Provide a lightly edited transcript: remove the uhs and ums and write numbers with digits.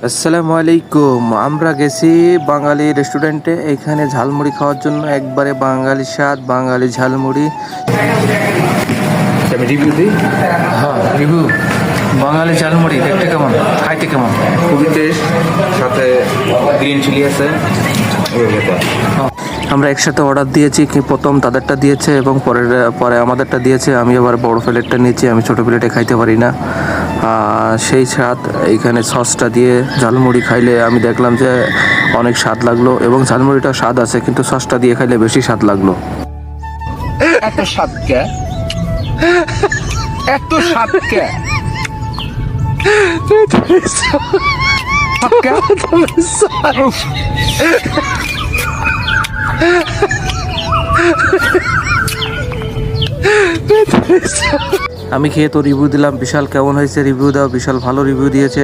আসসালামু আলাইকুম। আমরা গেছি বাঙালি রেস্টুরেন্টে, এখানে ঝালমুড়ি খাওয়ার জন্য। একবারে বাঙালি স্বাদ, বাঙালি ঝালমুড়ি। আমি রিভিউ দিই। হ্যাঁ, রিভিউ। বাঙালি ঝালমুড়ি দেখতে কেমন, খাইতে কেমন? খুবই টেস্ট, সাথে গ্রিন চিলি আছে। আমরা একসাথে অর্ডার দিয়েছি, কি প্রথম তাদেরটা দিয়েছে এবং পরে আমাদেরটা দিয়েছে। আমি আবার বড় প্লেটটা নিয়েছি, আমি ছোট প্লেটে খাইতে পারি না। সেই স্বাদ। এইখানে সসটা দিয়ে ঝালমুড়ি খাইলে আমি দেখলাম যে অনেক স্বাদ লাগলো, এবং ঝালমুড়িটা স্বাদ আছে কিন্তু সসটা দিয়ে খাইলে বেশি স্বাদ লাগলো। এত স্বাদ কে? এত স্বাদ কে? আমি খেয়ে তো রিভিউ দিলাম, বিশাল কেমন হয়েছে রিভিউ দাও। বিশাল ভালো রিভিউ দিয়েছে।